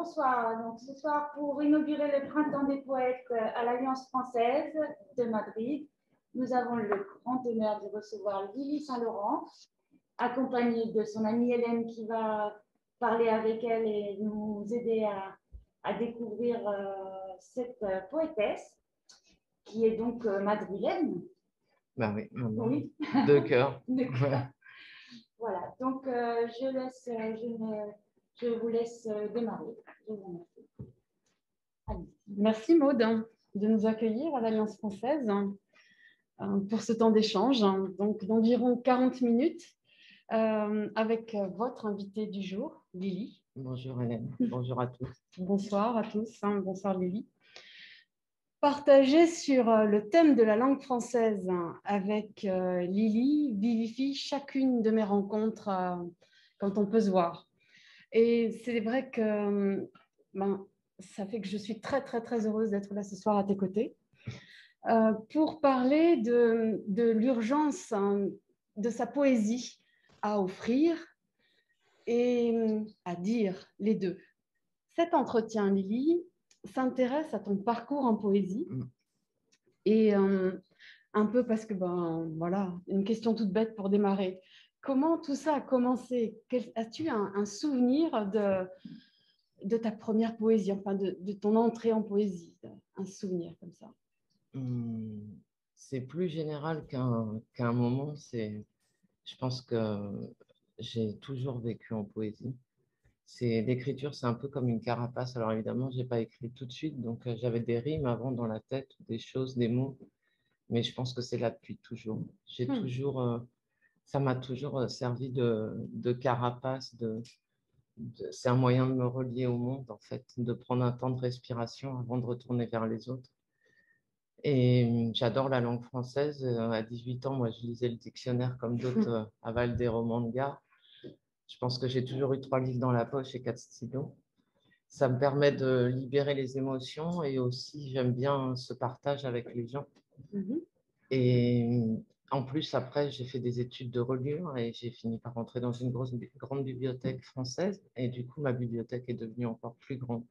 bonsoir. Donc, ce soir, pour inaugurer le Printemps des poètes à l'Alliance française de Madrid, nous avons le grand honneur de recevoir Lily Saint-Laurent, accompagnée de son amie Hélène qui va parler avec elle et nous aider à découvrir cette poétesse qui est donc madrilène. Ben oui, maman. Oui. De cœur. De cœur. Voilà, donc je vous laisse démarrer. Je vous remercie. Allez. Merci Maude de nous accueillir à l'Alliance française pour ce temps d'échange, donc d'environ 40 minutes avec votre invitée du jour, Lily. Bonjour Hélène, bonjour à tous. Bonsoir à tous, bonsoir Lily. Partager sur le thème de la langue française avec Lily vivifie chacune de mes rencontres quand on peut se voir. Et c'est vrai que ça fait que je suis très, très, très heureuse d'être là ce soir à tes côtés pour parler de l'urgence de sa poésie à offrir et à dire les deux. Cet entretien, Lily, s'intéresse à ton parcours en poésie et un peu parce que, voilà, une question toute bête pour démarrer. Comment tout ça a commencé? As-tu un souvenir de ta première poésie, enfin de ton entrée en poésie, un souvenir comme ça? C'est plus général qu'un moment. Je pense que j'ai toujours vécu en poésie. L'écriture, c'est un peu comme une carapace. Alors évidemment, je n'ai pas écrit tout de suite, donc j'avais des rimes avant dans la tête, des choses, des mots, mais je pense que c'est là depuis toujours. Ça m'a toujours servi de carapace, c'est un moyen de me relier au monde, en fait, de prendre un temps de respiration avant de retourner vers les autres. Et j'adore la langue française. À 18 ans, moi, je lisais le dictionnaire comme d'autres avalent des romans de gare. Je pense que j'ai toujours eu 3 livres dans la poche et 4 stylos. Ça me permet de libérer les émotions et aussi, j'aime bien ce partage avec les gens. Et en plus, après, j'ai fait des études de reliure et j'ai fini par rentrer dans une grande bibliothèque française. Et du coup, ma bibliothèque est devenue encore plus grande.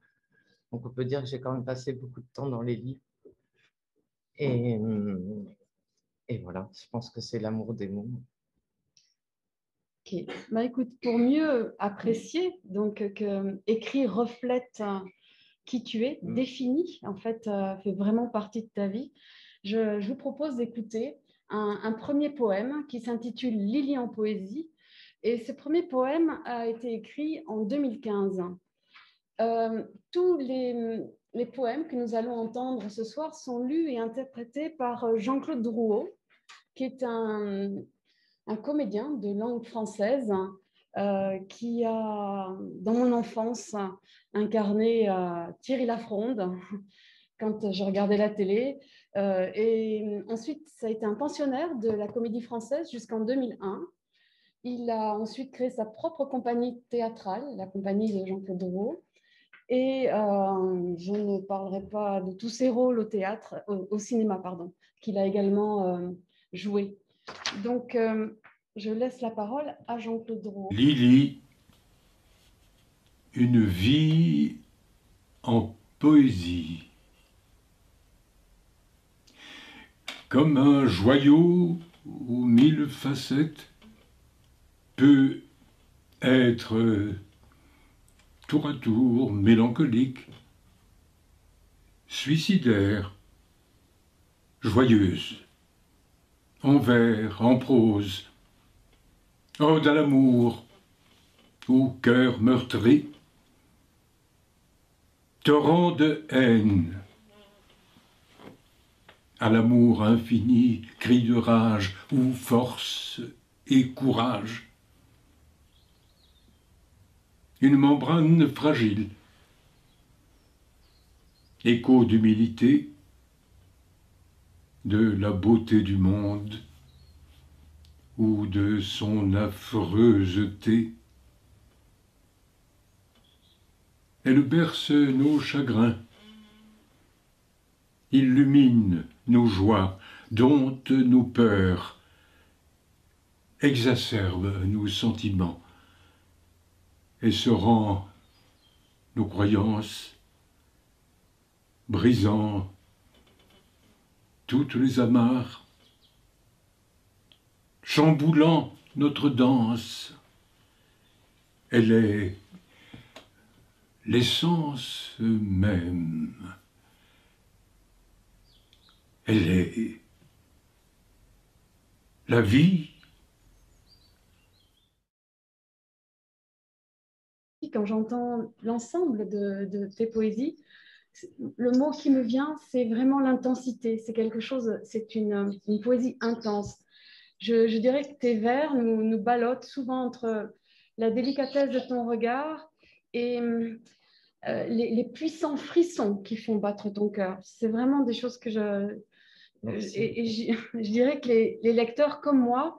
Donc, on peut dire que j'ai quand même passé beaucoup de temps dans les livres. Et voilà, je pense que c'est l'amour des mots. Ok. Écoute, pour mieux apprécier, donc que écrit reflète qui tu es, définit, en fait, fait vraiment partie de ta vie, je vous propose d'écouter un premier poème qui s'intitule Lily en poésie. Et ce premier poème a été écrit en 2015. Tous les poèmes que nous allons entendre ce soir sont lus et interprétés par Jean-Claude Drouot, qui est un comédien de langue française qui a, dans mon enfance, incarné Thierry Lafronde quand je regardais la télé. Et ensuite, ça a été un pensionnaire de la Comédie Française jusqu'en 2001. Il a ensuite créé sa propre compagnie théâtrale, la compagnie de Jean-Claude Drouot. Et je ne parlerai pas de tous ses rôles au théâtre, au cinéma, pardon, qu'il a également joué. Donc, je laisse la parole à Jean-Claude Drouot. Lily, une vie en poésie. Comme un joyau aux 1000 facettes peut être tour à tour mélancolique, suicidaire, joyeuse, en vers, en prose, ode à l'amour ou cœur meurtri, torrent de haine, à l'amour infini, cri de rage ou force et courage. Une membrane fragile, écho d'humilité, de la beauté du monde ou de son affreusité. Elle berce nos chagrins, illumine nos joies, dompte nos peurs, exacerbe nos sentiments et se rend nos croyances, brisant toutes les amarres, chamboulant notre danse. Elle est l'essence même. Elle est la vie. Quand j'entends l'ensemble de tes poésies, le mot qui me vient, c'est vraiment l'intensité. C'est quelque chose, c'est une poésie intense. Je dirais que tes vers nous ballottent souvent entre la délicatesse de ton regard et les puissants frissons qui font battre ton cœur. C'est vraiment des choses que je dirais que les lecteurs comme moi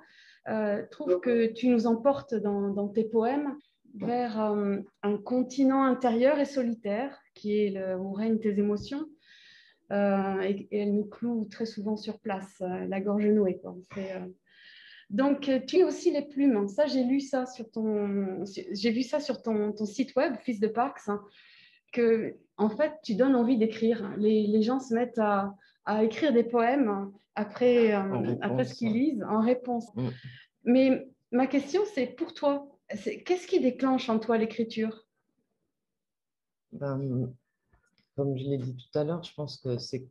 trouvent que tu nous emportes dans tes poèmes vers un continent intérieur et solitaire qui est où règnent tes émotions. Et elle nous cloue très souvent sur place, la gorge nouée, quoi. Donc, tu as aussi les plumes. Hein. Ça, j'ai vu ça sur ton site web, Fils de Parks, hein, que en fait, tu donnes envie d'écrire. Les gens se mettent à écrire des poèmes après ce qu'ils lisent en réponse. Mais ma question, c'est pour toi, qu'est-ce qui déclenche en toi l'écriture? Ben, comme je l'ai dit tout à l'heure, je pense que c'est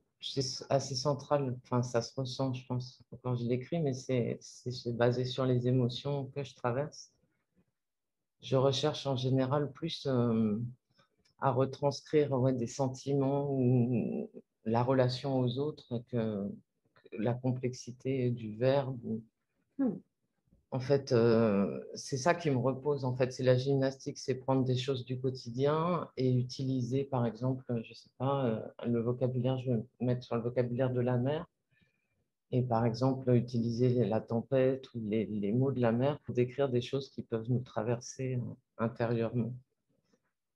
assez central. Enfin, ça se ressent, je pense, quand je l'écris, mais c'est basé sur les émotions que je traverse. Je recherche en général plus à retranscrire des sentiments ou la relation aux autres que la complexité du verbe. En fait, c'est ça qui me repose. En fait, c'est la gymnastique, c'est prendre des choses du quotidien et utiliser, par exemple, je sais pas, le vocabulaire. Je vais me mettre sur le vocabulaire de la mer et, par exemple, utiliser la tempête ou les mots de la mer pour décrire des choses qui peuvent nous traverser intérieurement.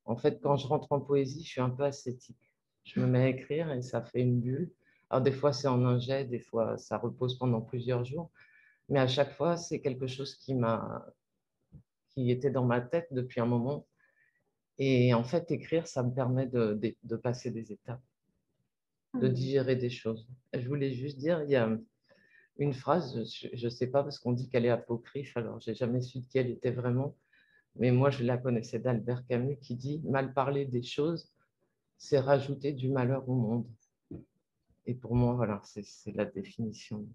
En fait, quand je rentre en poésie, je suis un peu ascétique. Je me mets à écrire et ça fait une bulle. Alors, des fois, c'est en un jet, des fois, ça repose pendant plusieurs jours. Mais à chaque fois, c'est quelque chose qui était dans ma tête depuis un moment. Et en fait, écrire, ça me permet de passer des étapes, de digérer des choses. Je voulais juste dire, il y a une phrase, je ne sais pas parce qu'on dit qu'elle est apocryphe, alors je n'ai jamais su de qui elle était vraiment, mais moi, je la connaissais d'Albert Camus qui dit « Mal parler des choses, c'est rajouter du malheur au monde ». Et pour moi, voilà, c'est la définition.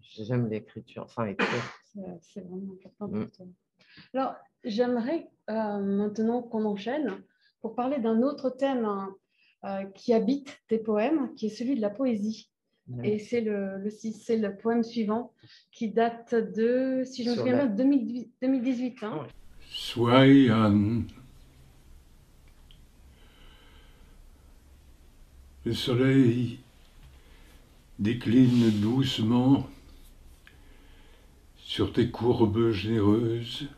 J'aime l'écriture, enfin écrire. C'est vraiment important pour toi. Alors, j'aimerais maintenant qu'on enchaîne pour parler d'un autre thème qui habite tes poèmes, qui est celui de la poésie. Et c'est le poème suivant qui date de, si je me souviens bien, 2018. Hein. Sois Anne. Le soleil décline doucement sur tes courbes généreuses,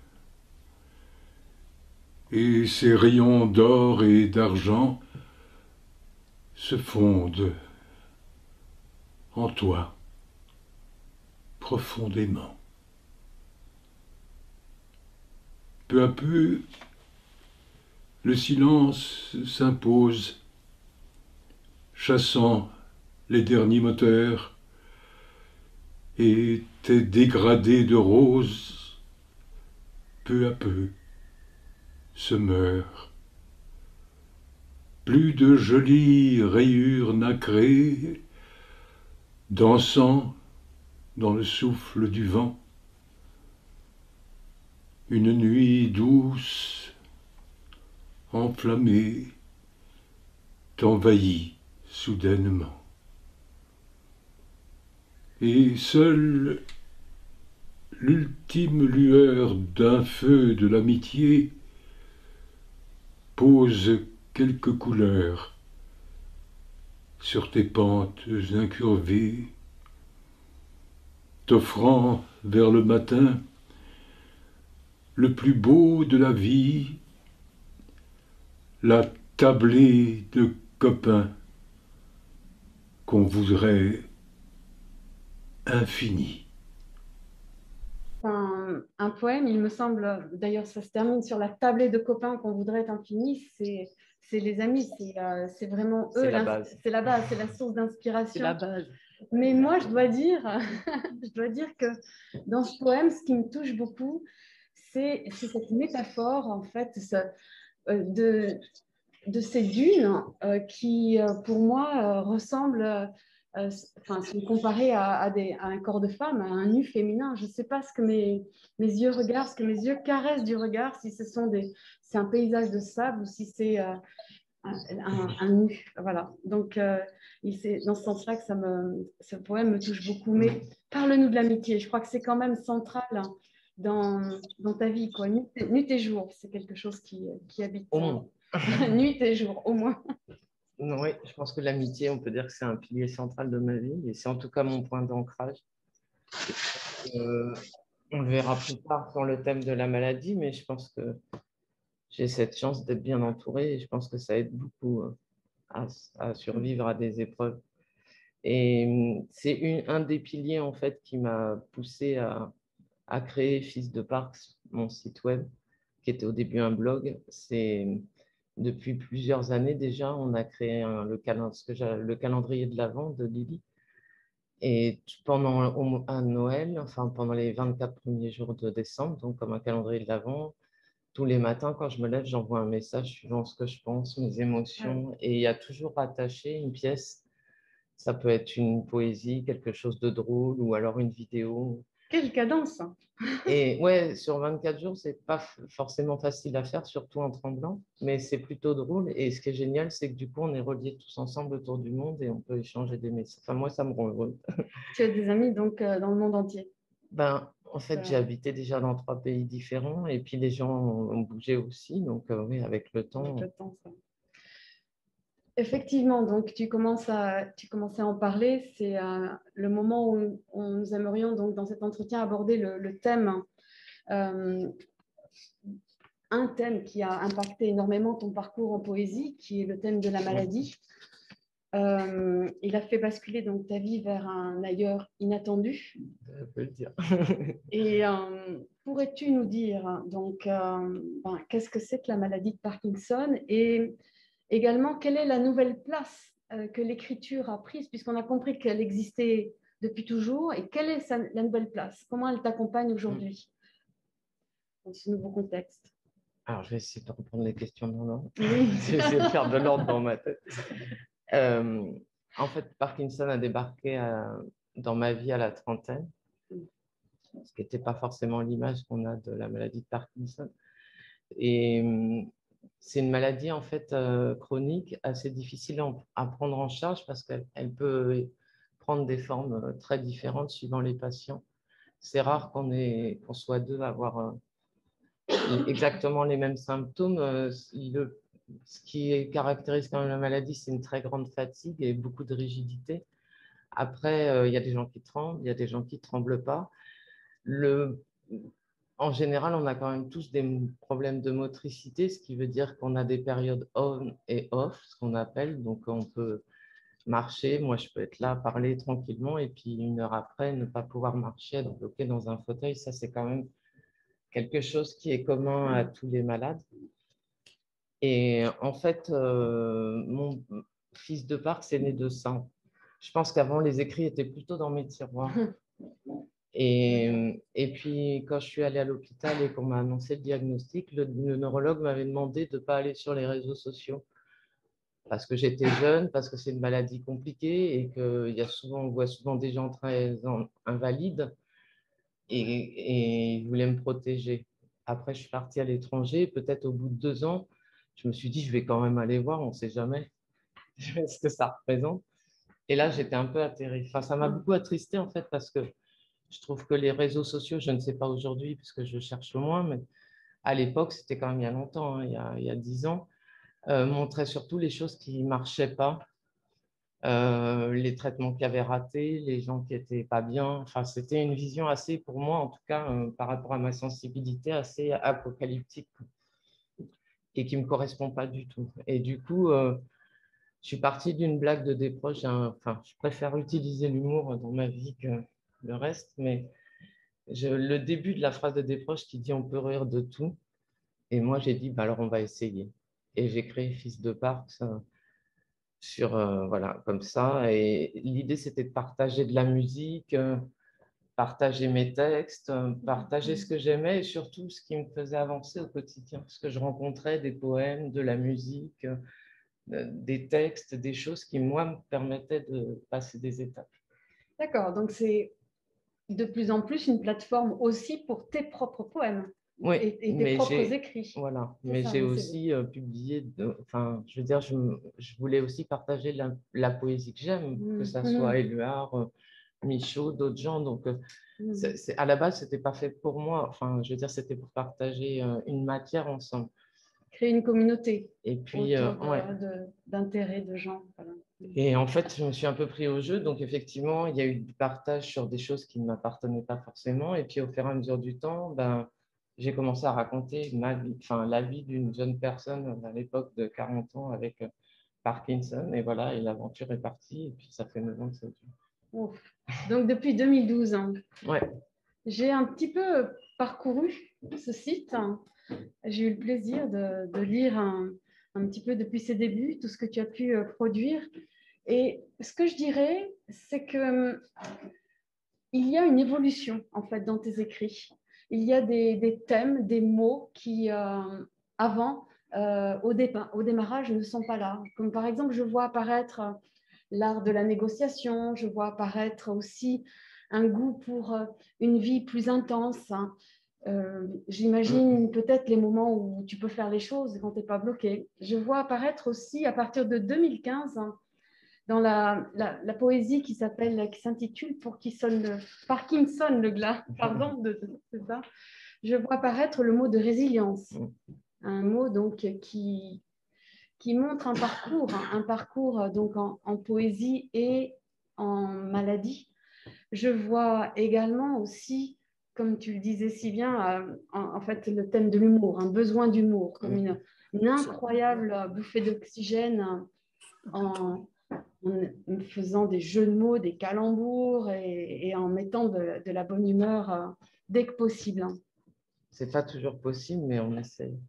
et ses rayons d'or et d'argent se fondent en toi profondément. Peu à peu, le silence s'impose, chassant les derniers moteurs, et tes dégradés de rose, peu à peu, se meurent. Plus de jolies rayures nacrées, dansant dans le souffle du vent. Une nuit douce, enflammée, t'envahit soudainement. Et seule l'ultime lueur d'un feu de l'amitié pose quelques couleurs sur tes pentes incurvées, t'offrant vers le matin le plus beau de la vie, la tablée de copains qu'on voudrait infinie. un poème, il me semble, d'ailleurs ça se termine sur la tablée de copains qu'on voudrait être infini, c'est les amis, c'est vraiment eux, C'est la base. c'est la base, c'est la source C'est la d'inspiration. base. Mais moi, je dois dire, je dois dire que dans ce poème, ce qui me touche beaucoup, c'est cette métaphore, en fait, de ces dunes qui, pour moi, ressemblent, sont comparées à un corps de femme, à un nu féminin. Je ne sais pas ce que mes yeux regardent, ce que mes yeux caressent du regard, si c'est un paysage de sable ou si c'est un nu. Voilà. Donc, c'est dans ce sens-là que ce poème me touche beaucoup. Mais parle-nous de l'amitié. Je crois que c'est quand même central, hein, dans ta vie, quoi. Nuit et jour, c'est quelque chose qui habite. Au moins. Nuit et jour, au moins. Oui, je pense que l'amitié, on peut dire que c'est un pilier central de ma vie et c'est en tout cas mon point d'ancrage. On le verra plus tard sur le thème de la maladie, mais je pense que j'ai cette chance d'être bien entourée et je pense que ça aide beaucoup à survivre à des épreuves. Et c'est un des piliers en fait qui m'a poussé à créer Fils de Parcs, mon site web, qui était au début un blog. C'est depuis plusieurs années déjà, on a créé le calendrier de l'Avent de Lily. Et à Noël, enfin pendant les 24 premiers jours de décembre, donc comme un calendrier de l'Avent, tous les matins, quand je me lève, j'envoie un message suivant ce que je pense, mes émotions. Et il y a toujours attaché une pièce. Ça peut être une poésie, quelque chose de drôle ou alors une vidéo. Quelle cadence! Et ouais, sur 24 jours, c'est pas forcément facile à faire, surtout en tremblant, mais c'est plutôt drôle. Et ce qui est génial, c'est que du coup, on est reliés tous ensemble autour du monde et on peut échanger des messages. Enfin, moi, ça me rend heureux. Tu as des amis donc dans le monde entier. Ben, en fait, j'ai habité déjà dans 3 pays différents et puis les gens ont bougé aussi. Donc, oui, avec le temps. Avec le temps, ça. Effectivement, donc tu commences à en parler. C'est le moment où nous aimerions donc dans cet entretien aborder le thème, un thème qui a impacté énormément ton parcours en poésie, qui est le thème de la maladie. Il a fait basculer donc ta vie vers un ailleurs inattendu. Je peux le dire. Et pourrais-tu nous dire donc qu'est-ce que c'est que la maladie de Parkinson et également quelle est la nouvelle place que l'écriture a prise, puisqu'on a compris qu'elle existait depuis toujours, et quelle est la nouvelle place? Comment elle t'accompagne aujourd'hui dans ce nouveau contexte? Alors, je vais essayer de reprendre les questions dans l'ordre. Oui. Je vais essayer de faire de l'ordre dans ma tête. En fait, Parkinson a débarqué dans ma vie à la trentaine, ce qui n'était pas forcément l'image qu'on a de la maladie de Parkinson. Et c'est une maladie en fait chronique, assez difficile à prendre en charge parce qu'elle peut prendre des formes très différentes suivant les patients. C'est rare qu'on soit deux à avoir exactement les mêmes symptômes. Ce qui caractérise quand même la maladie, c'est une très grande fatigue et beaucoup de rigidité. Après, il y a des gens qui tremblent, il y a des gens qui ne tremblent pas. En général, on a quand même tous des problèmes de motricité, ce qui veut dire qu'on a des périodes on et off, ce qu'on appelle. Donc, on peut marcher. Moi, je peux être là, parler tranquillement, et puis 1 heure après, ne pas pouvoir marcher, être bloqué dans un fauteuil. Ça, c'est quand même quelque chose qui est commun à tous les malades. Et en fait, mon fils de Parc, c'est né de ça. Je pense qu'avant, les écrits étaient plutôt dans mes tiroirs. Et puis, quand je suis allée à l'hôpital et qu'on m'a annoncé le diagnostic, le neurologue m'avait demandé de ne pas aller sur les réseaux sociaux parce que j'étais jeune, parce que c'est une maladie compliquée et on voit souvent des gens très invalides et il voulait me protéger. Après, je suis partie à l'étranger. Peut-être au bout de 2 ans, je me suis dit, je vais quand même aller voir, on ne sait jamais ce que ça représente. Et là, j'étais un peu atterrée. Enfin, ça m'a beaucoup attristée en fait parce que je trouve que les réseaux sociaux, je ne sais pas aujourd'hui parce que je cherche moins, mais à l'époque, c'était quand même il y a longtemps, hein, il y a 10 ans, montraient surtout les choses qui ne marchaient pas, les traitements qui avaient raté, les gens qui n'étaient pas bien. Enfin, c'était une vision assez, pour moi en tout cas, par rapport à ma sensibilité, assez apocalyptique et qui ne me correspond pas du tout. Et du coup, je suis partie d'une blague de des proches. Enfin, je préfère utiliser l'humour dans ma vie que le reste, mais le début de la phrase de Desproges qui dit on peut rire de tout. Et moi, j'ai dit, bah, alors on va essayer. Et j'ai créé Fils de Parcs voilà, comme ça. Et l'idée, c'était de partager de la musique, partager mes textes, partager ce que j'aimais et surtout ce qui me faisait avancer au quotidien. Parce que je rencontrais des poèmes, de la musique, des textes, des choses qui, moi, me permettaient de passer des étapes. D'accord, donc c'est de plus en plus une plateforme aussi pour tes propres poèmes Oui, et tes mais propres écrits. voilà, C'est mais ça, j'ai mais c'est aussi publié, enfin, je veux dire, je voulais aussi partager la poésie que j'aime, beau. que ça soit Éluard, Michaud, d'autres gens. Donc, à la base, c'était pas fait pour moi. Enfin, je veux dire, c'était pour partager une matière ensemble. Créer une communauté Et puis, autour ouais. d'intérêts de gens. Voilà. Et en fait, je me suis un peu pris au jeu. Donc, effectivement, il y a eu du partage sur des choses qui ne m'appartenaient pas forcément. Et puis, au fur et à mesure du temps, ben, j'ai commencé à raconter ma vie, enfin, la vie d'une jeune personne à l'époque de 40 ans avec Parkinson. Et voilà, et l'aventure est partie. Et puis, ça fait 9 ans que ça dure. Ouf. Donc, depuis 2012, hein, Ouais. j'ai un petit peu parcouru ce site. J'ai eu le plaisir de lire un petit peu depuis ses débuts, tout ce que tu as pu produire. Et ce que je dirais, c'est que il y a une évolution en fait dans tes écrits. Il y a des thèmes, des mots qui, avant, au démarrage, ne sont pas là. Comme par exemple, je vois apparaître l'art de la négociation, je vois apparaître aussi un goût pour une vie plus intense. J'imagine peut-être les moments où tu peux faire les choses quand tu n'es pas bloqué. Je vois apparaître aussi à partir de 2015 dans la poésie qui s'intitule Parkinson le glas, pardon, c'est ça. Je vois apparaître le mot de résilience, un mot donc qui montre un parcours donc en poésie et en maladie. Je vois également aussi, comme tu le disais si bien, en fait le thème de l'humour, un besoin d'humour, comme une incroyable bouffée d'oxygène en faisant des jeux de mots, des calembours et en mettant de la bonne humeur dès que possible. C'est pas toujours possible, mais on essaye.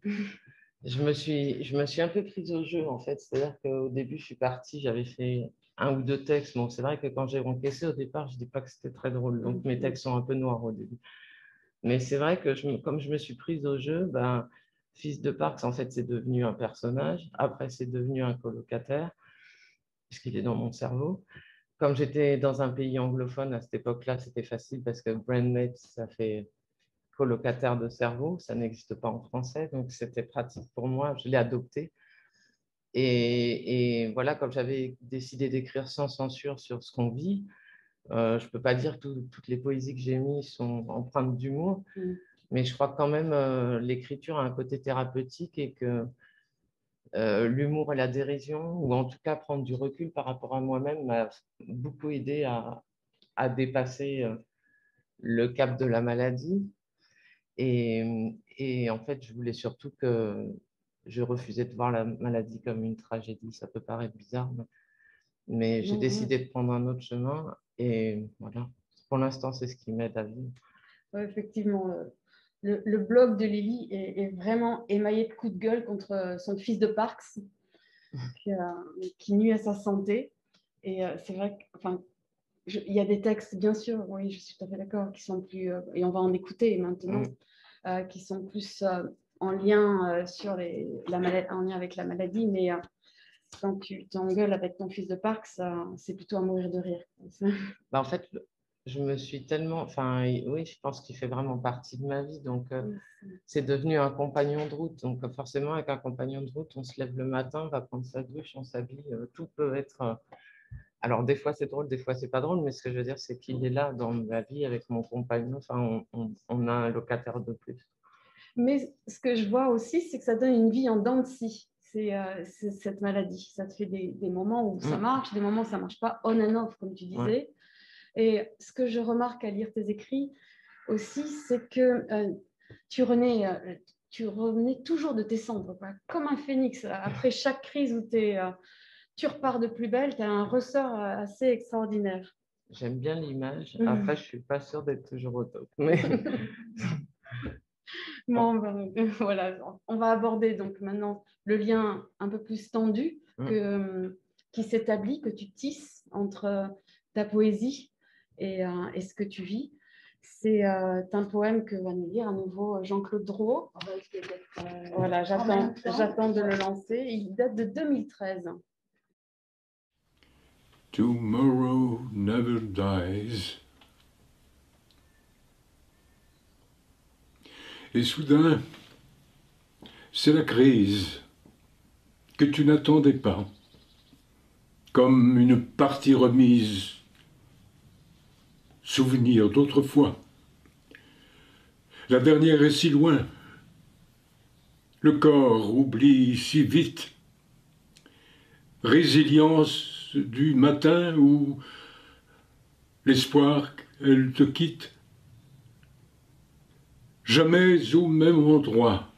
Je me suis un peu prise au jeu, en fait. C'est-à-dire qu'au début, je suis partie, j'avais fait un ou deux textes. Bon, c'est vrai que quand j'ai encaissé au départ, je ne dis pas que c'était très drôle. Donc, mes textes sont un peu noirs au début. Mais c'est vrai que comme je me suis prise au jeu, ben, Fils de Parcs, en fait, c'est devenu un personnage. Après, c'est devenu un colocataire, puisqu'il est dans mon cerveau. Comme j'étais dans un pays anglophone à cette époque-là, c'était facile parce que brandmate, ça fait colocataire de cerveau, ça n'existe pas en français, donc c'était pratique pour moi, je l'ai adopté. Et voilà, comme j'avais décidé d'écrire sans censure sur ce qu'on vit, je ne peux pas dire que toutes les poésies que j'ai mises sont empreintes d'humour, mais je crois que quand même l'écriture a un côté thérapeutique et que l'humour et la dérision, ou en tout cas prendre du recul par rapport à moi-même, m'a beaucoup aidé à dépasser le cap de la maladie. Et en fait, je voulais surtout que je refusais de voir la maladie comme une tragédie. Ça peut paraître bizarre, mais j'ai décidé de prendre un autre chemin. Et voilà, pour l'instant, c'est ce qui m'aide à vivre. Ouais, effectivement, le blog de Lily est vraiment émaillé de coups de gueule contre son fils de Parks, qui nuit à sa santé. Et c'est vrai qu'il y a des textes, bien sûr, oui, je suis tout à fait d'accord, qui sont plus, et on va en écouter maintenant, qui sont plus en lien en lien avec la maladie, mais quand tu t'engueules avec ton fils de Parcs, c'est plutôt à mourir de rire. En fait, je me suis tellement, enfin, oui, je pense qu'il fait vraiment partie de ma vie, donc c'est devenu un compagnon de route. Donc forcément, avec un compagnon de route, on se lève le matin, on va prendre sa douche, on s'habille, tout peut être. Alors des fois c'est drôle, des fois c'est pas drôle, mais ce que je veux dire, c'est qu'il est là dans ma vie avec mon compagnon. Enfin, on a un locataire de plus. Mais ce que je vois aussi, c'est que ça donne une vie en dents de scie. C'est cette maladie. Ça te fait des moments où ça marche, des moments où ça marche pas, on and off, comme tu disais. Ouais. Et ce que je remarque à lire tes écrits aussi, c'est que tu revenais toujours de tes cendres, quoi. Comme un phénix. Après chaque crise où tu repars de plus belle, tu as un ressort assez extraordinaire. j'aime bien l'image. Après, je ne suis pas sûre d'être toujours au top. Mais... Bon, ben, voilà, on va aborder donc maintenant le lien un peu plus tendu qui s'établit, que tu tisses entre ta poésie et ce que tu vis. C'est un poème que va nous lire à nouveau Jean-Claude Drouot. Voilà, j'attends de le lancer. Il date de 2013. Tomorrow never dies. Et soudain, c'est la crise que tu n'attendais pas, comme une partie remise, souvenir d'autrefois. La dernière est si loin, le corps oublie si vite. Résilience du matin où l'espoir qu'elle te quitte. Jamais au même endroit,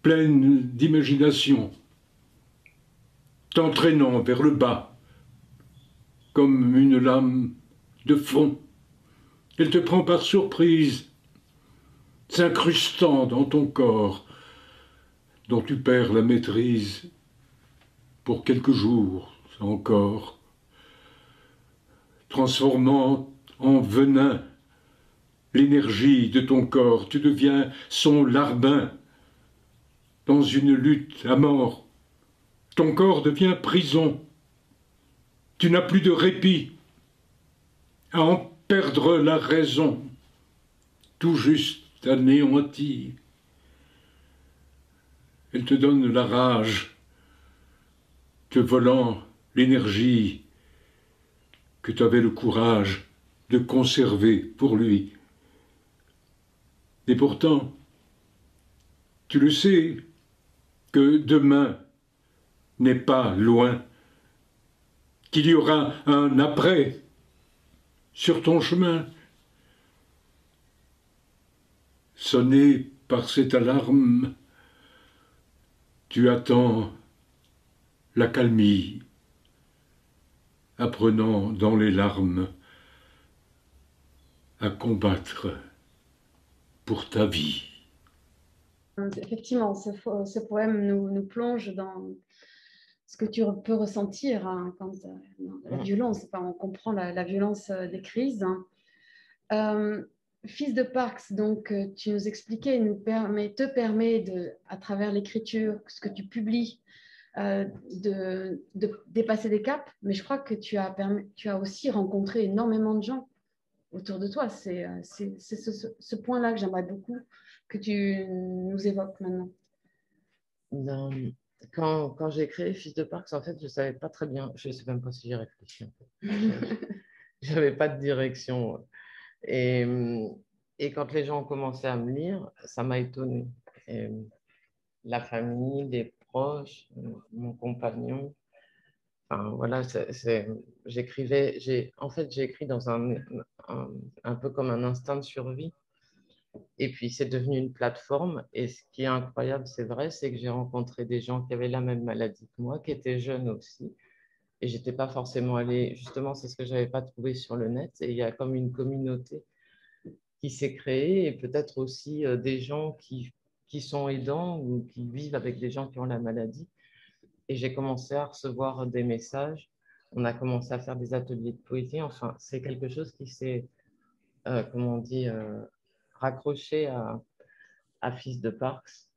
pleine d'imagination, t'entraînant vers le bas, comme une lame de fond. Elle te prend par surprise, s'incrustant dans ton corps, dont tu perds la maîtrise pour quelques jours encore, transformant en venin l'énergie de ton corps. Tu deviens son larbin dans une lutte à mort. Ton corps devient prison. Tu n'as plus de répit à en perdre la raison, tout juste anéanti. Elle te donne la rage, te volant l'énergie que tu avais le courage de conserver pour lui. Et pourtant, tu le sais que demain n'est pas loin, qu'il y aura un après sur ton chemin. Sonné par cette alarme, tu attends l'accalmie, apprenant dans les larmes à combattre pour ta vie. Effectivement, ce poème nous plonge dans ce que tu peux ressentir quand la violence, on comprend la violence des crises. Fils de Parks, donc tu nous expliquais, te permet à travers l'écriture, ce que tu publies, de dépasser des caps, mais je crois que tu as aussi rencontré énormément de gens autour de toi. C'est ce point-là que j'aimerais beaucoup que tu nous évoques maintenant. Quand j'ai créé Fils de Parks, en fait, je ne savais pas très bien, je ne sais même pas si j'ai réfléchi. En fait. Je n'avais pas de direction. Et quand les gens ont commencé à me lire, ça m'a étonnée. La famille, les proches, mon compagnon. Enfin, voilà, j'écrivais, en fait, j'ai écrit dans un peu comme un instinct de survie. Et puis, c'est devenu une plateforme. Et ce qui est incroyable, c'est vrai, c'est que j'ai rencontré des gens qui avaient la même maladie que moi, qui étaient jeunes aussi. Et je n'étais pas forcément allée, justement, c'est ce que je n'avais pas trouvé sur le net. Et il y a comme une communauté qui s'est créée et peut-être aussi des gens qui sont aidants ou qui vivent avec des gens qui ont la maladie. Et j'ai commencé à recevoir des messages. On a commencé à faire des ateliers de poésie. Enfin, c'est quelque chose qui s'est, comment on dit, raccroché à Fils de Parks.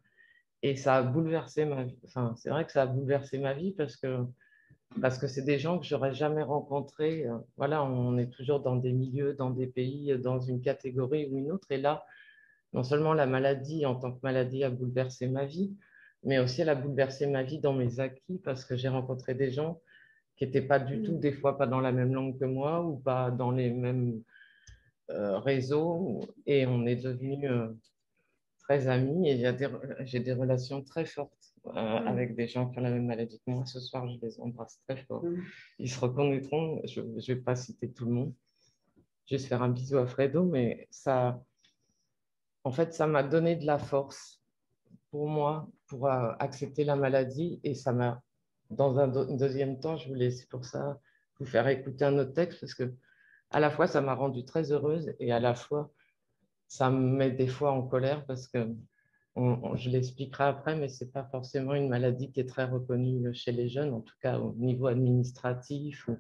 Et ça a bouleversé ma vie. Enfin, c'est vrai que ça a bouleversé ma vie parce que c'est des gens que j'aurais jamais rencontrés. Voilà, on est toujours dans des milieux, dans des pays, dans une catégorie ou une autre. Et là, non seulement la maladie en tant que maladie a bouleversé ma vie, mais aussi elle a bouleversé ma vie dans mes acquis parce que j'ai rencontré des gens qui n'étaient pas du tout, des fois pas dans la même langue que moi ou pas dans les mêmes réseaux. Et on est devenus très amis et j'ai des relations très fortes avec des gens qui ont la même maladie que moi. Ce soir, je les embrasse très fort. Ils se reconnaîtront. Je ne vais pas citer tout le monde. Je vais se faire un bisou à Fredo, mais ça, en fait, ça m'a donné de la force pour moi, pour accepter la maladie. Et ça m'a, dans un deuxième temps, c'est pour ça vous faire écouter un autre texte parce que à la fois, ça m'a rendue très heureuse et à la fois, ça me met des fois en colère parce que je l'expliquerai après, mais ce n'est pas forcément une maladie qui est très reconnue chez les jeunes, en tout cas au niveau administratif ou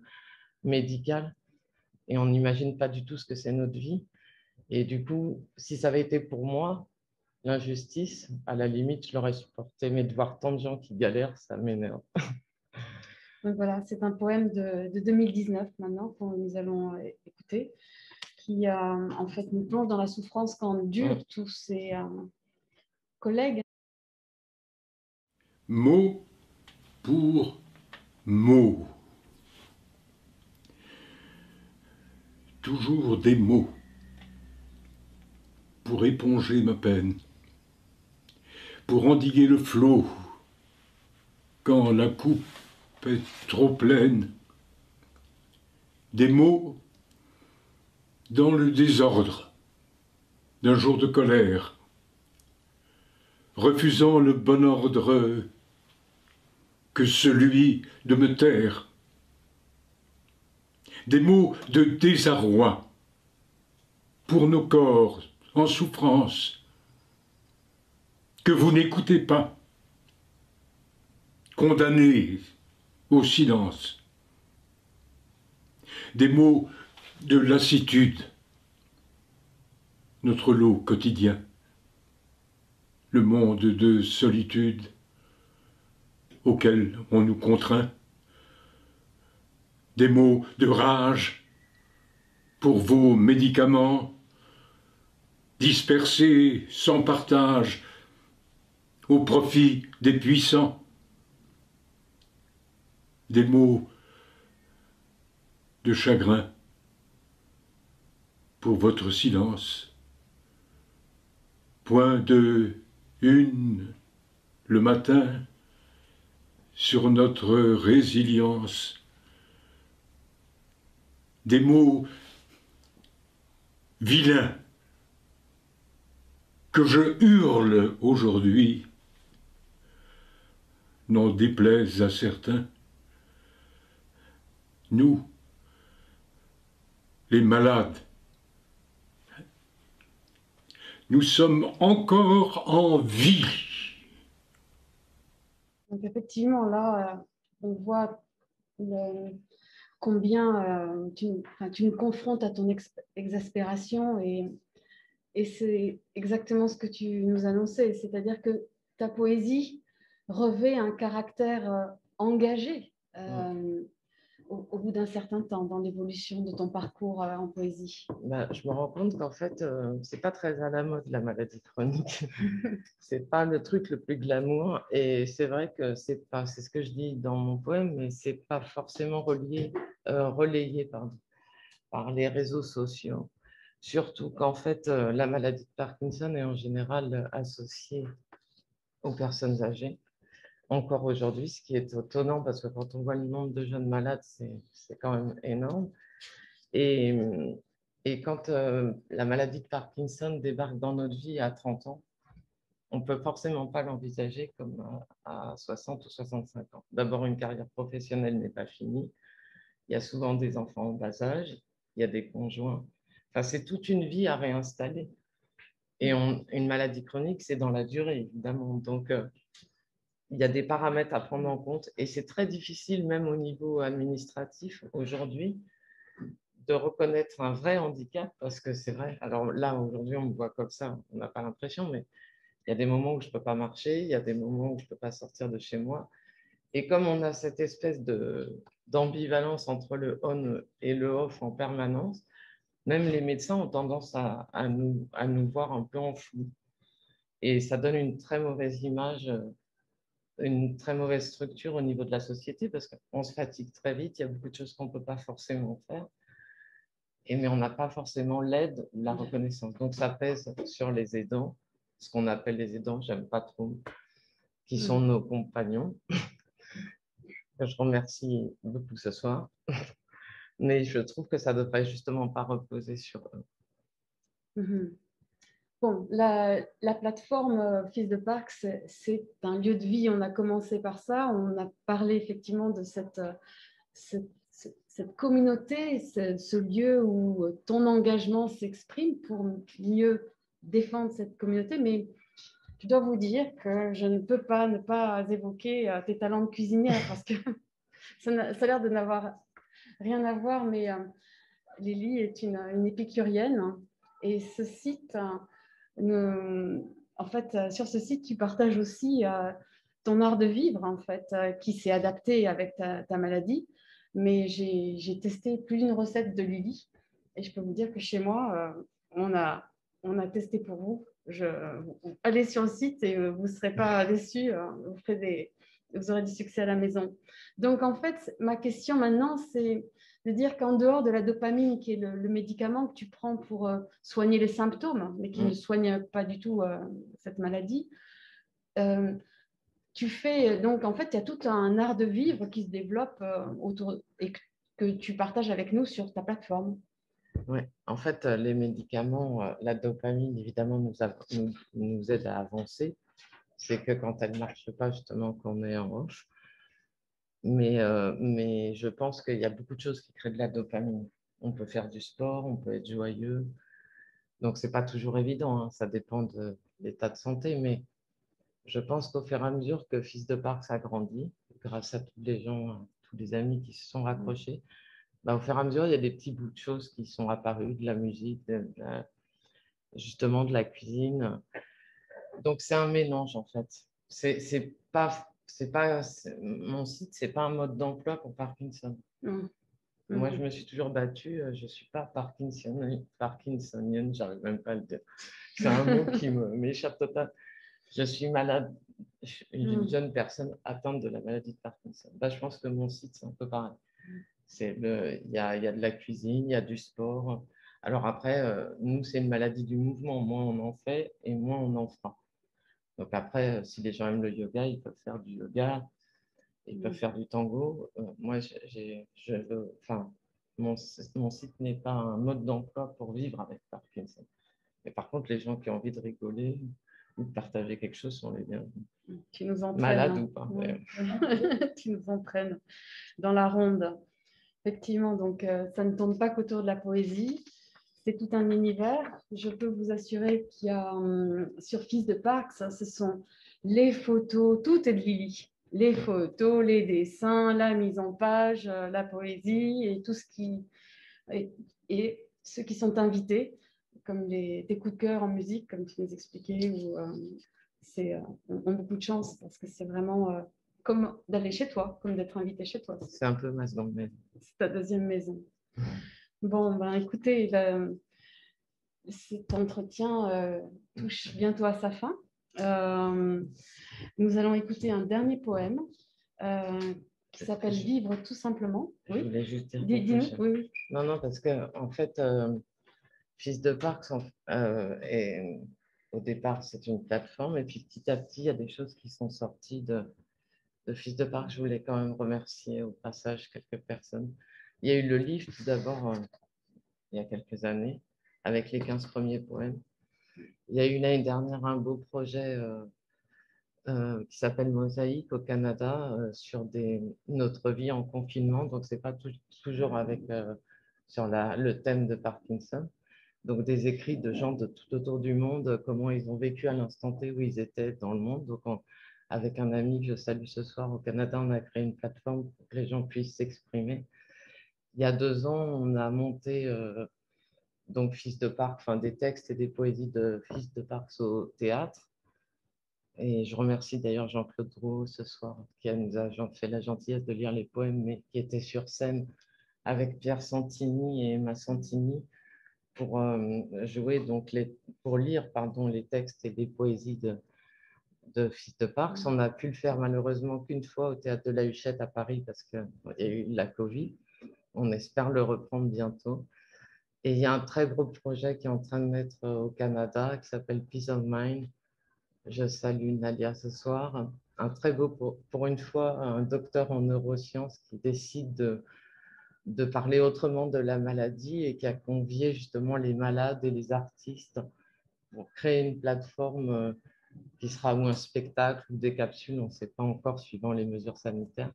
médical. Et on n'imagine pas du tout ce que c'est notre vie. Et du coup, si ça avait été pour moi, l'injustice, à la limite, je l'aurais supporté. Mais de voir tant de gens qui galèrent, ça m'énerve. Donc voilà, c'est un poème de 2019 maintenant que nous allons écouter, qui en fait nous plonge dans la souffrance qu'endurent tous ces collègues. Mot pour mot. Toujours des mots pour éponger ma peine, pour endiguer le flot quand la coupe est trop pleine. Des mots dans le désordre d'un jour de colère, refusant le bon ordre que celui de me taire. Des mots de désarroi pour nos corps en souffrance que vous n'écoutez pas, condamnés au silence. Des mots de lassitude, notre lot quotidien, le monde de solitude auquel on nous contraint. Des mots de rage pour vos médicaments, dispersés sans partage au profit des puissants. Des mots de chagrin pour votre silence. Point de une le matin sur notre résilience. Des mots vilains que je hurle aujourd'hui, n'en déplaise à certains. Nous, les malades, nous sommes encore en vie. Donc effectivement, là, on voit combien tu nous confrontes à ton exaspération et c'est exactement ce que tu nous annonçais, c'est-à-dire que ta poésie revêt un caractère engagé au bout d'un certain temps dans l'évolution de ton parcours en poésie. Je me rends compte qu'en fait, c'est pas très à la mode la maladie chronique. C'est pas le truc le plus glamour. Et c'est vrai que c'est ce que je dis dans mon poème, mais c'est pas forcément relayé par les réseaux sociaux. Surtout qu'en fait, la maladie de Parkinson est en général associée aux personnes âgées. Encore aujourd'hui, ce qui est étonnant parce que quand on voit le nombre de jeunes malades, c'est quand même énorme. Et quand la maladie de Parkinson débarque dans notre vie à 30 ans, on ne peut forcément pas l'envisager comme à 60 ou 65 ans. D'abord, une carrière professionnelle n'est pas finie. Il y a souvent des enfants en bas âge, il y a des conjoints. Enfin, c'est toute une vie à réinstaller. Et une maladie chronique, c'est dans la durée, évidemment. Donc, il y a des paramètres à prendre en compte et c'est très difficile, même au niveau administratif aujourd'hui, de reconnaître un vrai handicap parce que c'est vrai. Alors là, aujourd'hui, on me voit comme ça, on n'a pas l'impression, mais il y a des moments où je ne peux pas marcher, il y a des moments où je ne peux pas sortir de chez moi. Et comme on a cette espèce d'ambivalence entre le on et le off en permanence, même les médecins ont tendance à nous voir un peu en flou. Et ça donne une très mauvaise image, une très mauvaise structure au niveau de la société parce qu'on se fatigue très vite, il y a beaucoup de choses qu'on ne peut pas forcément faire, mais on n'a pas forcément l'aide ou la reconnaissance. Donc ça pèse sur les aidants, ce qu'on appelle les aidants, j'aime pas trop, qui sont nos compagnons. Je remercie beaucoup ce soir, mais je trouve que ça ne devrait justement pas reposer sur eux. Bon, la plateforme Fils de Parc, c'est un lieu de vie. On a commencé par ça. On a parlé effectivement de cette communauté, ce lieu où ton engagement s'exprime pour mieux défendre cette communauté. Mais je dois vous dire que je ne peux pas ne pas évoquer tes talents de cuisinière parce que ça a l'air de n'avoir rien à voir, mais Lily est une épicurienne et ce site, en fait, sur ce site, tu partages aussi ton art de vivre, en fait, qui s'est adapté avec ta maladie. Mais j'ai testé plus d'une recette de Lily et je peux vous dire que chez moi, on a testé pour vous. Allez sur le site et vous ne serez pas déçus. Vous aurez du succès à la maison. Donc, en fait, ma question maintenant, c'est de dire qu'en dehors de la dopamine, qui est le médicament que tu prends pour soigner les symptômes, mais qui ne soigne pas du tout cette maladie, tu fais, donc en fait, il y a tout un art de vivre qui se développe autour et que tu partages avec nous sur ta plateforme. Oui, en fait, les médicaments, la dopamine, évidemment, nous aide à avancer. C'est que quand elle ne marche pas, justement, qu'on est en roche. Mais je pense qu'il y a beaucoup de choses qui créent de la dopamine. On peut faire du sport, on peut être joyeux. Donc, ce n'est pas toujours évident, hein. Ça dépend de l'état de santé. Mais je pense qu'au fur et à mesure que Fils de Parc s'agrandit, grâce à tous les gens, tous les amis qui se sont raccrochés, au fur et à mesure, il y a des petits bouts de choses qui sont apparus, de la musique, justement de la cuisine. Donc, c'est un mélange, en fait. Mon site, c'est pas un mode d'emploi pour Parkinson. Moi, je me suis toujours battue. Je ne suis pas parkinsonienne, j'arrive même pas à le dire. C'est un mot qui m'échappe totalement. Je suis malade, une jeune personne atteinte de la maladie de Parkinson. Je pense que mon site, c'est un peu pareil. Il y a de la cuisine, il y a du sport. Alors après, nous, c'est une maladie du mouvement. Moins on en fait et moins on en fera. Donc après, si les gens aiment le yoga, ils peuvent faire du yoga, ils peuvent faire du tango. Moi, mon site n'est pas un mode d'emploi pour vivre avec Parkinson. Mais par contre, les gens qui ont envie de rigoler ou de partager quelque chose sont les bienvenus. Tu nous entraînes. Malade ou pas. Ouais. Tu nous entraînes dans la ronde. Effectivement, donc ça ne tourne pas qu'autour de la poésie. C'est tout un univers. Je peux vous assurer qu'il y a sur Fils de Parc, ce sont les photos, tout est de Lily. Les photos, les dessins, la mise en page, la poésie et tout ce qui... Et ceux qui sont invités, comme tes coups de cœur en musique, comme tu nous expliquais, ont beaucoup de chance parce que c'est vraiment comme d'aller chez toi, comme d'être invité chez toi. C'est un peu ma seconde maison. C'est ta deuxième maison. Bon, écoutez, cet entretien touche bientôt à sa fin. Nous allons écouter un dernier poème qui s'appelle Vivre tout simplement. Je voulais juste dire Dis-nous. Oui. Non, parce que en fait, Fils de Parc, au départ, c'est une plateforme, et puis petit à petit, il y a des choses qui sont sorties de Fils de Parc. Je voulais quand même remercier au passage quelques personnes. Il y a eu le livre tout d'abord, il y a quelques années, avec les 15 premiers poèmes. Il y a eu l'année dernière un beau projet qui s'appelle Mosaïque au Canada sur notre vie en confinement. Donc, ce n'est pas toujours sur le thème de Parkinson. Donc, des écrits de gens de tout autour du monde, comment ils ont vécu à l'instant T où ils étaient dans le monde. Donc, avec un ami que je salue ce soir au Canada, on a créé une plateforme pour que les gens puissent s'exprimer. Il y a 2 ans, on a monté donc Fils de Parc, des textes et des poésies de Fils de Parc au théâtre. Et je remercie d'ailleurs Jean-Claude Drouot ce soir, qui nous a fait la gentillesse de lire les poèmes, mais qui était sur scène avec Pierre Santini et Emma Santini pour pour lire les textes et les poésies de Fils de Parc. On a pu le faire malheureusement qu'une fois au théâtre de la Huchette à Paris parce qu'il y a eu la Covid. On espère le reprendre bientôt. Et il y a un très gros projet qui est en train de naître au Canada qui s'appelle Peace of Mind. Je salue Nadia ce soir. Un très beau, pour une fois, un docteur en neurosciences qui décide de parler autrement de la maladie et qui a convié justement les malades et les artistes pour créer une plateforme qui sera ou un spectacle ou des capsules, on ne sait pas encore suivant les mesures sanitaires.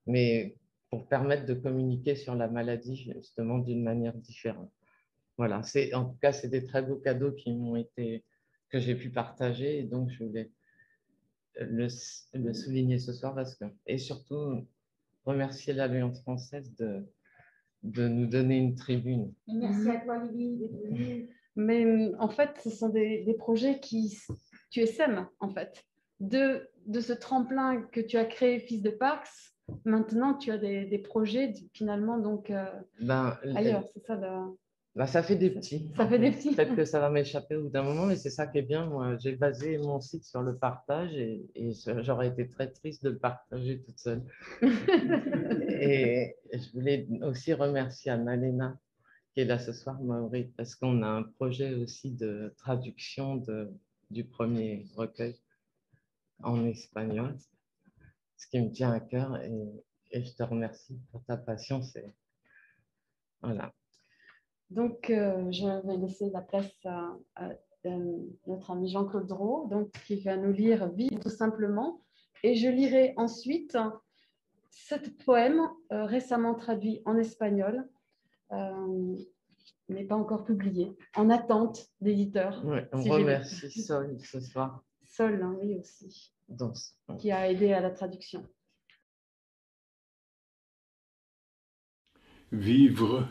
Mais pour permettre de communiquer sur la maladie justement d'une manière différente. Voilà, en tout cas, c'est des très beaux cadeaux que j'ai pu partager et donc je voulais le souligner ce soir et surtout remercier l'Alliance française de nous donner une tribune. Merci à toi, Lily, d'être venue. Mais en fait, ce sont des projets tu essaimes, en fait. De ce tremplin que tu as créé, Fils de Parcs, maintenant, tu as des projets, finalement, donc ailleurs. C'est ça, ça fait des petits. Ça fait des petits. Peut-être que ça va m'échapper au bout d'un moment, mais c'est ça qui est bien. Moi, j'ai basé mon site sur le partage et j'aurais été très triste de le partager toute seule. Et je voulais aussi remercier Anna-Léna qui est là ce soir, Maori, parce qu'on a un projet aussi de traduction du premier recueil en espagnol, ce qui me tient à cœur et je te remercie pour ta patience. Voilà. Donc, je vais laisser la place à notre ami Jean-Claude Drault, donc, qui va nous lire « Vivre tout simplement ». Et je lirai ensuite ce poème récemment traduit en espagnol, n'est pas encore publié, en attente d'éditeur. Ouais, on remercie Sol ce soir. Sol, hein, oui aussi, qui a aidé à la traduction. Vivre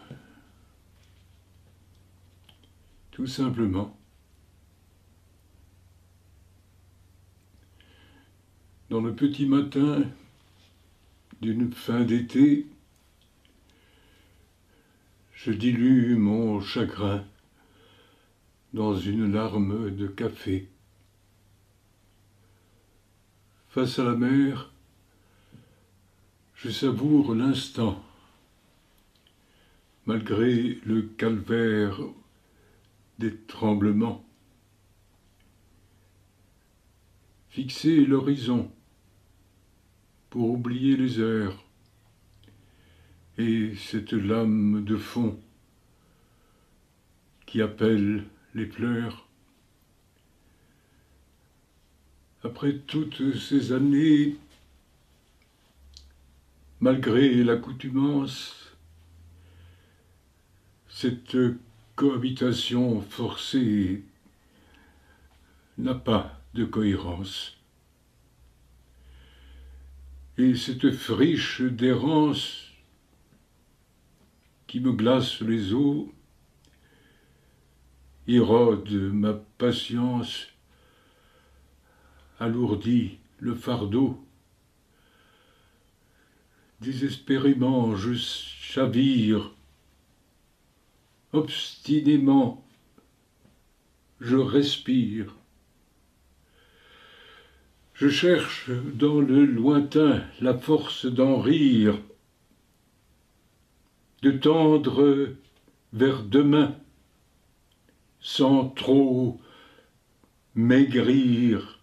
tout simplement. Dans le petit matin d'une fin d'été, je dilue mon chagrin dans une larme de café. Face à la mer, je savoure l'instant, malgré le calvaire des tremblements. Fixer l'horizon pour oublier les heures et cette lame de fond qui appelle les pleurs. Après toutes ces années, malgré l'accoutumance, cette cohabitation forcée n'a pas de cohérence. Et cette friche d'errance qui me glace les os érode ma patience, alourdit le fardeau. Désespérément je chavire, obstinément je respire. Je cherche dans le lointain la force d'en rire, de tendre vers demain, sans trop maigrir.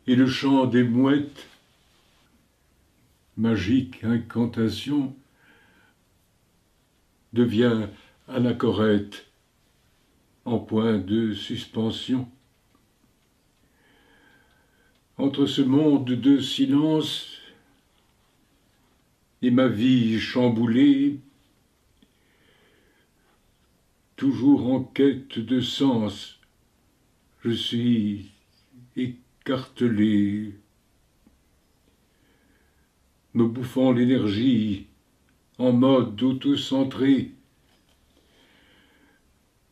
Et le chant des mouettes, magique incantation, devient anachorète en point de suspension. Entre ce monde de silence et ma vie chamboulée, toujours en quête de sens, je suis écartelé, me bouffant l'énergie en mode auto-centré.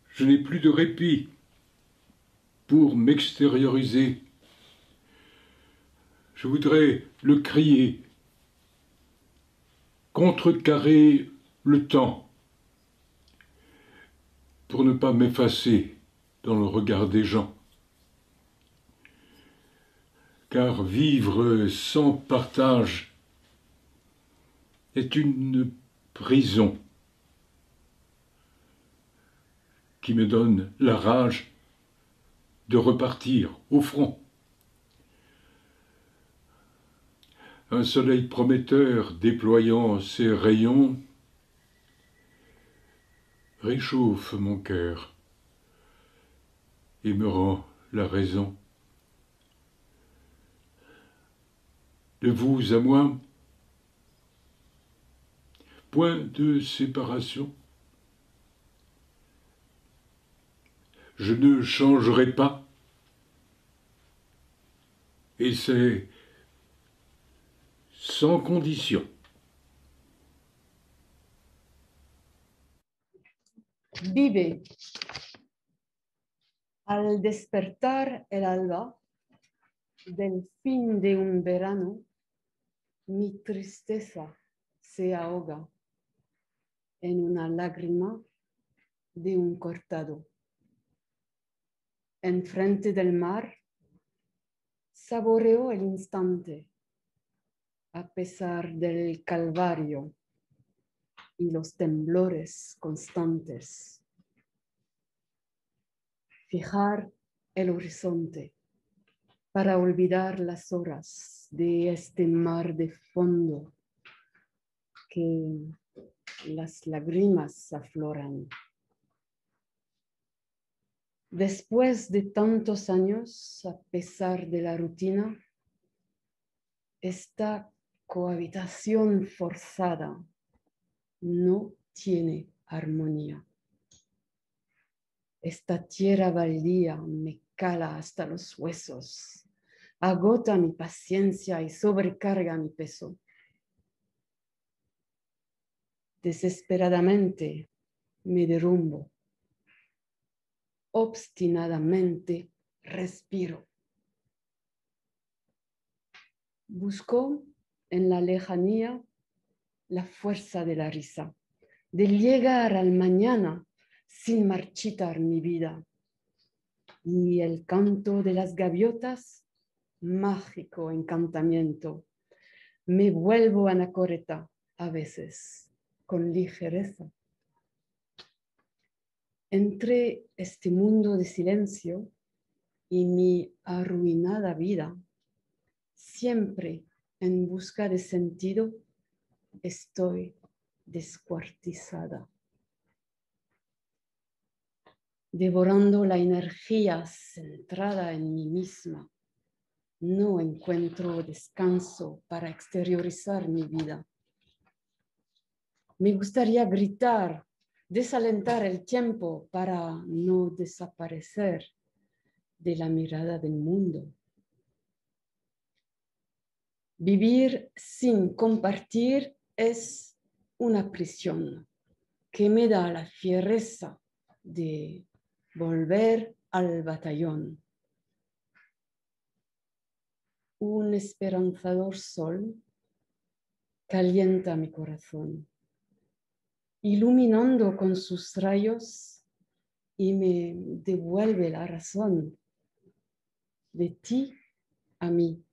Je n'ai plus de répit pour m'extérioriser. Je voudrais le crier, contrecarrer le temps, pour ne pas m'effacer dans le regard des gens. Car vivre sans partage est une prison qui me donne la rage de repartir au front. Un soleil prometteur déployant ses rayons réchauffe mon cœur et me rend la raison. De vous à moi, point de séparation. Je ne changerai pas, et c'est sans condition. Vive. Al despertar el alba del fin de un verano, mi tristeza se ahoga en una lágrima de un cortado. Enfrente del mar, saboreo el instante, a pesar del calvario y los temblores constantes. Fijar el horizonte para olvidar las horas de este mar de fondo que las lágrimas afloran. Después de tantos años, a pesar de la rutina, esta cohabitación forzada no tiene armonía. Esta tierra baldía me cala hasta los huesos, agota mi paciencia y sobrecarga mi peso. Desesperadamente me derrumbo. Obstinadamente respiro. Busco en la lejanía la fuerza de la risa, de llegar al mañana sin marchitar mi vida. Y el canto de las gaviotas, mágico encantamiento. Me vuelvo anacoreta a veces, con ligereza. Entre este mundo de silencio y mi arruinada vida, siempre en busca de sentido, estoy descuartizada. Devorando la energía centrada en mí misma, no encuentro descanso para exteriorizar mi vida. Me gustaría gritar, desalentar el tiempo para no desaparecer de la mirada del mundo. Vivir sin compartir es una prisión que me da la fiereza de volver al batallón. Un esperanzador sol calienta mi corazón, iluminando con sus rayos y me devuelve la razón. De ti a mí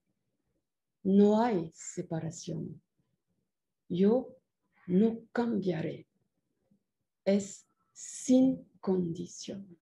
no hay separación. Yo no cambiaré. Es sin condición.